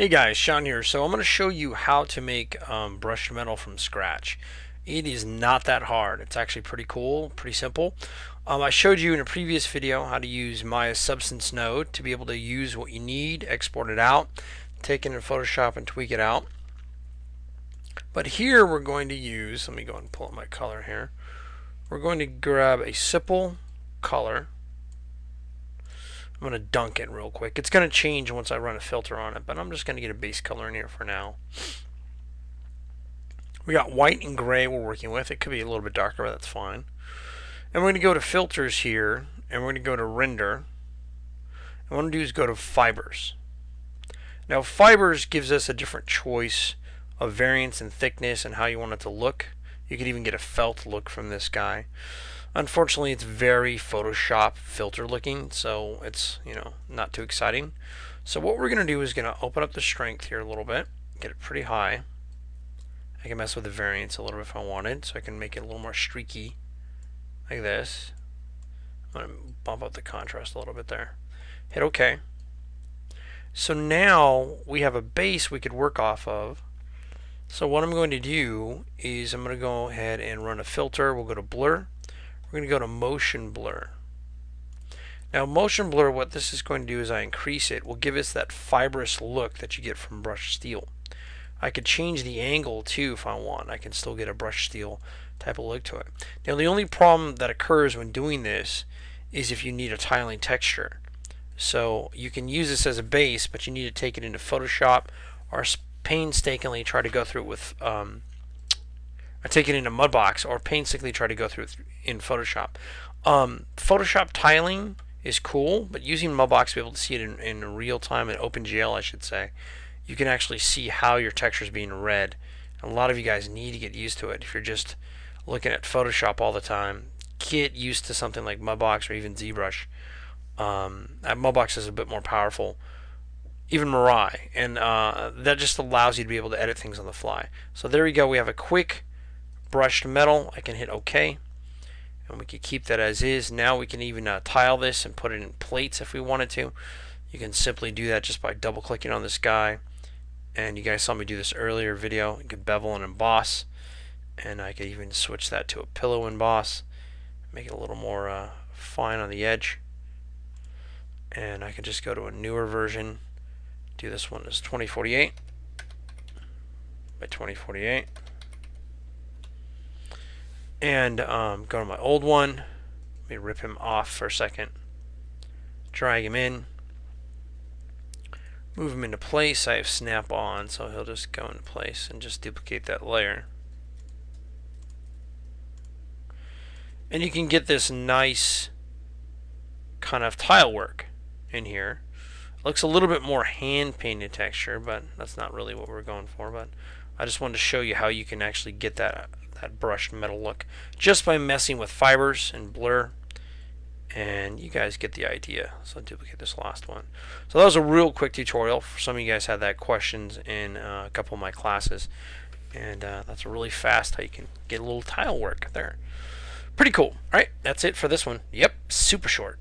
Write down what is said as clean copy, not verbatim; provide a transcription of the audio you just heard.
Hey guys, Sean here. So I'm going to show you how to make brushed metal from scratch. It is not that hard. It's actually pretty cool, pretty simple. I showed you in a previous video how to use Maya Substance Node to be able to use what you need, export it out, take it in Photoshop and tweak it out. But here we're going to use, let me go and pull up my color here. We're going to grab a simple color. I'm going to dunk it real quick. It's going to change once I run a filter on it, but I'm just going to get a base color in here for now. We got white and gray we're working with. It could be a little bit darker, but that's fine. And we're going to go to filters here, and we're going to go to render. And what I'm going to do is go to fibers. Now fibers gives us a different choice of variance and thickness and how you want it to look. You could even get a felt look from this guy. Unfortunately, it's very Photoshop filter looking, so it's, not too exciting. So what we're going to do is going to open up the strength here a little bit, get it pretty high. I can mess with the variance a little bit if I wanted, so I can make it a little more streaky, like this. I'm going to bump up the contrast a little bit there. Hit OK. So now we have a base we could work off of. So what I'm going to do is I'm going to go ahead and run a filter. We'll go to blur. We're going to go to motion blur. Now motion blur, what this is going to do is I increase it, will give us that fibrous look that you get from brushed steel. I could change the angle too if I want. I can still get a brushed steel type of look to it. Now the only problem that occurs when doing this is if you need a tiling texture. So you can use this as a base, but you need to take it into Photoshop or painstakingly try to go through it with I take it into Mudbox or painstakingly try to go through it in Photoshop. Photoshop tiling is cool, but using Mudbox to be able to see it in real time, in OpenGL I should say, you can actually see how your texture is being read. And a lot of you guys need to get used to it. If you're just looking at Photoshop all the time, get used to something like Mudbox or even ZBrush. Mudbox is a bit more powerful, even Mirai, and that just allows you to be able to edit things on the fly. So there we go. We have a quick brushed metal. I can hit OK, and we can keep that as is. Now we can even tile this and put it in plates if we wanted to. You can simply do that just by double clicking on this guy, and you guys saw me do this earlier video. You could bevel and emboss, and I could even switch that to a pillow emboss, make it a little more fine on the edge. And I can just go to a newer version, do this one as 2048 by 2048. And go to my old one. Let me rip him off for a second. Drag him in. Move him into place. I have snap on, so he'll just go into place and just duplicate that layer. And you can get this nice kind of tile work in here. It looks a little bit more hand painted texture, but that's not really what we're going for. But I just wanted to show you how you can actually get that brushed metal look just by messing with fibers and blur, and you guys get the idea. So I'll duplicate this last one. So that was a real quick tutorial. For some of you guys had that questions in a couple of my classes, and that's really fast how you can get a little tile work there. Pretty cool. Alright, that's it for this one. Yep, super short.